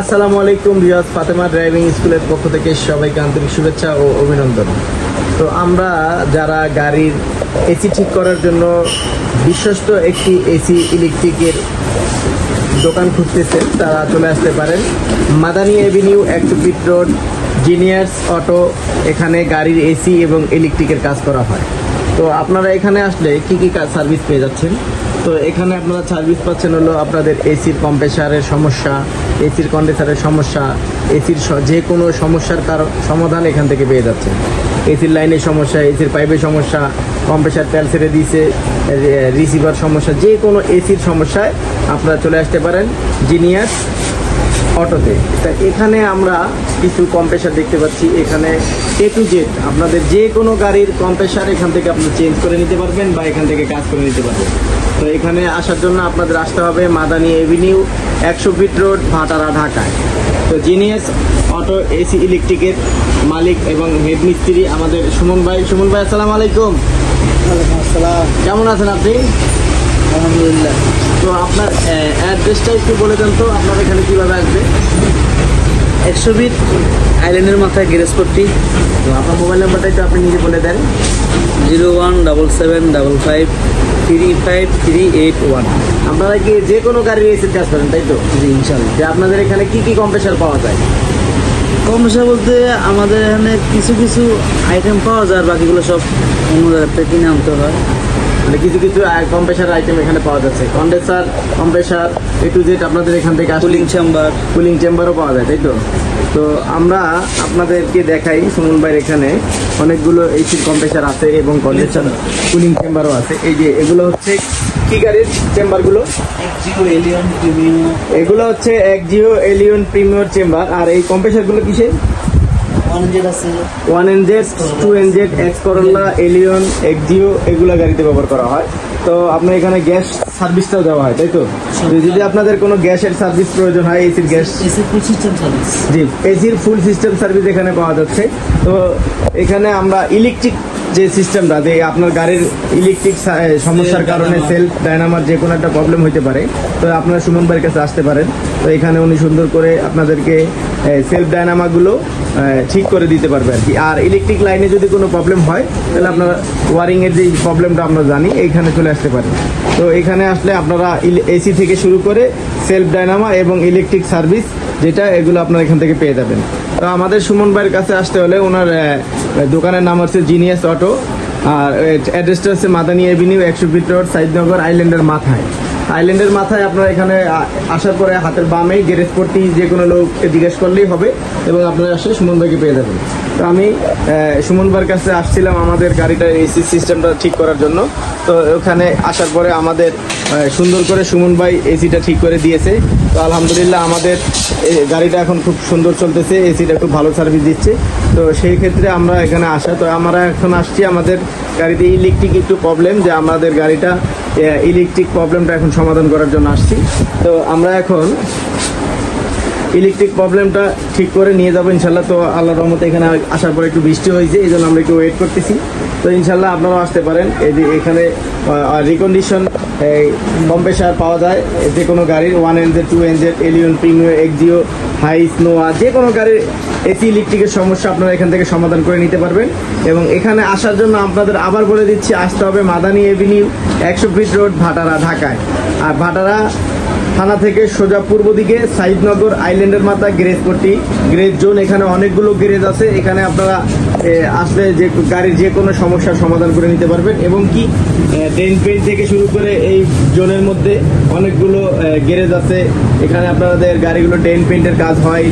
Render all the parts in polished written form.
আসসালামু আলাইকুম রিয়াজ ফাতেমা ড্রাইভিং স্কুলের পক্ষ থেকে সবাইকে আন্তরিক শুভেচ্ছা ও অভিনন্দন। তো আমরা যারা গাড়ির এসি ঠিক করার জন্য বিশ্বস্ত একটি এসি ইলেকট্রিকের দোকান খুঁজতেছেন তারা চলে আসতে পারেন মাদানী এভিনিউ 1 ফিট রোড জিনিয়ার্স অটো। এখানে গাড়ির এসি এবং ইলেকট্রিকের কাজ করা হয়। তো আপনারা এখানে আসলে কি কি সার্ভিস পেয়ে যাচ্ছেন? তো এখানে আপনারা সার্ভিস পাচ্ছেন হলো আপনাদের এসির কম্প্রেসারের সমস্যা, এসির কন্ডেন্সারের সমস্যা, এসির যে কোনো সমস্যার সমাধান এখান থেকে পেয়ে যাচ্ছেন। এসির লাইনের সমস্যা, এসির পাইপের সমস্যা, কম্প্রেসার তেল ছেড়ে দিয়েছে, রিসিভার সমস্যা, যে কোনো এসির সমস্যায় আপনারা চলে আসতে পারেন জিনিয়াস অটোতে। তা এখানে আমরা কিছু কম্প্রেসার দেখতে পাচ্ছি। এখানে A to Z আপনাদের যে কোনো গাড়ির কম্প্রেসার এখান থেকে আপনারা চেঞ্জ করে নিতে পারবেন বা এখান থেকে কাজ করে নিতে পারবেন। তো এখানে আসার জন্য আপনাদের আসতে হবে মাদানী এভিনিউ 100 ফিট রোড ভাটারা, ঢাকায়। তো জিনিয়াস অটো এসি ইলেকট্রিকের মালিক এবং হেড মিস্ত্রি আমাদের সুমন ভাই। সুমন ভাই আসসালামু আলাইকুম। আসসালাম। কেমন আছেন আপনি? আলহামদুলিল্লাহ। তো আপনার অ্যাড্রেসটা একটু বলে দেন তো, আপনার এখানে কীভাবে আসবে? 100 ফিট আইল্যান্ডের মাথায় গ্যারেজপট্টি। তো আপনার মোবাইল নাম্বারটা একটু আপনি নিজে বলে দেন। 01775535381। আপনারা কি যে কোনো গাড়ির এসির কাজ করেন, তাই তো? জি ইনশাল্লাহ। যে আপনাদের এখানে কি কি কম্প্রেসার পাওয়া যায়? কম্প্রেসার বলতে আমাদের এখানে কিছু কিছু আইটেম পাওয়া যায়, আর বাকিগুলো সব অন্য জায়গা থেকে কিনে আনতে হয়। মানে কিছু কিছু কম্প্রেসার আইটেম এখানে পাওয়া যাচ্ছে, condenser, compressor A to Z আপনাদের এখান থেকে কুলিং চেম্বার, কুলিং চেম্বারও পাওয়া যায়, তাই তো? তো আমরা আপনাদেরকে দেখাই সুমন ভাইয়ের এখানে অনেকগুলো এসির কম্প্রেসার আছে এবং কন্ডেন্সার কুলিং চেম্বারও আছে। এই যে এগুলো হচ্ছে কি গাড়ির চেম্বারগুলো? এলিয়ন প্রিমিয়াম, এগুলো হচ্ছে একজিও এলিয়ন প্রিমিয়ার চেম্বার। আর এই কম্প্রেসারগুলো কিসের? 100 আছে, 1NZ, 2NZ, X Corolla, Allion, একজিও এগুলো গাড়িতে ব্যবহার করা হয়। তো আপনার এখানে গ্যাস সার্ভিসটাও দেওয়া হয়, তাই তো? যদি আপনাদের কোনো গ্যাসের সার্ভিস প্রয়োজন হয়, এসির গ্যাস, এসি ফুল সিস্টেম সার্ভিস। জি, এসির ফুল সিস্টেম সার্ভিস এখানে পাওয়া যাচ্ছে। তো এখানে আমরা ইলেকট্রিক যে সিস্টেমটা, যে আপনার গাড়ির ইলেকট্রিক সমস্যার কারণে সেলফ ডায়নামার যে কোনো একটা প্রবলেম হতে পারে, তো আপনারা সুমন ভাইয়ের কাছে আসতে পারেন। তো এখানে উনি সুন্দর করে আপনাদেরকে সেলফ ডায়নামাগুলো ঠিক করে দিতে পারবে আর কি। আর ইলেকট্রিক লাইনে যদি কোনো প্রবলেম হয় তাহলে আপনারা ওয়ারিংয়ের যে প্রবলেমটা আমরা জানি, এইখানে চলে আসতে পারেন। তো এখানে আসলে আপনারা এসি থেকে শুরু করে সেলফ ডায়নামা এবং ইলেকট্রিক সার্ভিস যেটা, এগুলো আপনারা এখান থেকে পেয়ে যাবেন। তো আমাদের সুমন ভাইয়ের কাছে আসতে হলে ওনার দোকানের নাম হচ্ছে জিনিয়াস অটো, আর অ্যাড্রেসটা হচ্ছে Madani avenue 100 feet road, Saidnagar, আইল্যান্ডের মাথায়। আইল্যান্ডের মাথায় আপনারা এখানে আসার পরে হাতের বামেই গ্যারেজপট্টি, যে কোনো লোককে জিজ্ঞেস করলেই হবে এবং আপনারা আসলে সুমন ভাইকে পেয়ে যাবেন। তো আমি সুমন ভাইয়ের কাছে আসছিলাম আমাদের গাড়িটার এসি সিস্টেমটা ঠিক করার জন্য। তো ওখানে আসার পরে আমাদের সুন্দর করে সুমন ভাই এসিটা ঠিক করে দিয়েছে। তো আলহামদুলিল্লাহ আমাদের গাড়িটা এখন খুব সুন্দর চলতেছে, এসিটা খুব ভালো সার্ভিস দিচ্ছে। তো সেই ক্ষেত্রে আমরা এখানে আসা, তো আমরা এখন আসছি আমাদের গাড়িতে ইলেকট্রিক একটু প্রবলেম, যে আমাদের গাড়িটা ইলেকট্রিক প্রবলেমটা এখন সমাধান করার জন্য আসছি। তো আমরা এখন ইলেকট্রিক প্রবলেমটা ঠিক করে নিয়ে যাবো ইনশাল্লাহ। তো আল্লাহর রহমতে এখানে আসার পরে একটু বৃষ্টি হয়েছে, এই জন্য আমরা একটু ওয়েট করতেছি। তো ইনশাল্লাহ আপনারাও আসতে পারেন। এই যে এখানে রিকন্ডিশন কম্প্রেসার পাওয়া যায় যে কোনো গাড়ির, 1NZ, 2NZ, Allion, premier, Axio, হাই, স্নোয়া, যে কোনো গাড়ির এসি ইলেকট্রিকের সমস্যা আপনারা এখান থেকে সমাধান করে নিতে পারবেন। এবং এখানে আসার জন্য আপনাদের আবার বলে দিচ্ছি, আসতে হবে মাদানী এভিনিউ 100 ফিট রোড, ভাটারা, ঢাকায়। আর ভাটারা থানা থেকে সোজা পূর্ব দিকে সাইদনগর, আইল্যান্ডের মাথা, গ্যারেজপট্টি, গ্যারেজ জোন। এখানে অনেকগুলো গ্যারেজ আছে, এখানে আপনারা আসলে যে গাড়ির যে কোনো সমস্যার সমাধান করে নিতে পারবেন। এবং কি ডেন পেন্ট থেকে শুরু করে এই জোনের মধ্যে অনেকগুলো গ্যারেজ আছে। এখানে আপনাদের গাড়িগুলো ডেন পেন্টের কাজ হয়,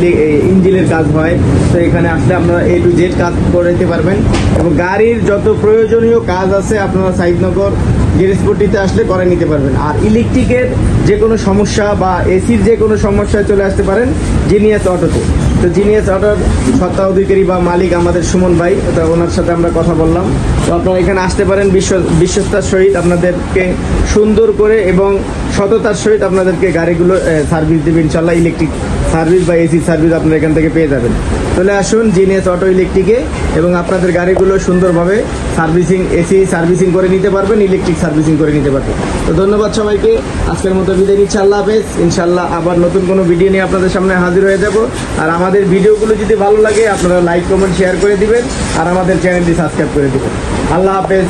ইঞ্জিনের কাজ হয়। তো এখানে আসলে আপনারা A to Z কাজ করে নিতে পারবেন। এবং গাড়ির যত প্রয়োজনীয় কাজ আছে আপনারা সাইদনগর গ্যারেজপট্টিতে আসলে করে নিতে পারবেন। আর ইলেকট্রিকের যে কোনো সমস্যা বা এসির যে কোনো সমস্যায় চলে আসতে পারেন জিনিয়াস অটোতে। তো জিনিয়াস অটোর সত্ত্বাধিকারী বা মালিক আমাদের সুমন ভাই, তো ওনার সাথে আমরা কথা বললাম। তো আপনারা এখানে আসতে পারেন, বিশ্বস্তার সহিত আপনাদেরকে সুন্দর করে এবং সততার সহিত আপনাদেরকে গাড়িগুলো সার্ভিস দেবেন ইনশাল্লাহ। ইলেকট্রিক সার্ভিস বা এসি সার্ভিস আপনারা এখান থেকে পেয়ে যাবেন। চলে আসুন জিনিয়াস অটো ইলেকট্রিকে এবং আপনাদের গাড়িগুলো সুন্দরভাবে সার্ভিসিং, এসি সার্ভিসিং করে নিতে পারবেন, ইলেকট্রিক সার্ভিসিং করে নিতে পারবেন। তো ধন্যবাদ সবাইকে, আজকের মতো বিদায় নিচ্ছি, আল্লাহ হাফেজ। ইনশাল্লাহ আবার নতুন কোনো ভিডিও নিয়ে আপনাদের সামনে হাজির হয়ে যাব। আর আমাদের ভিডিওগুলো যদি ভালো লাগে আপনারা লাইক কমেন্ট শেয়ার করে দিবেন আর আমাদের চ্যানেলটি সাবস্ক্রাইব করে দিবেন। আল্লাহ হাফেজ।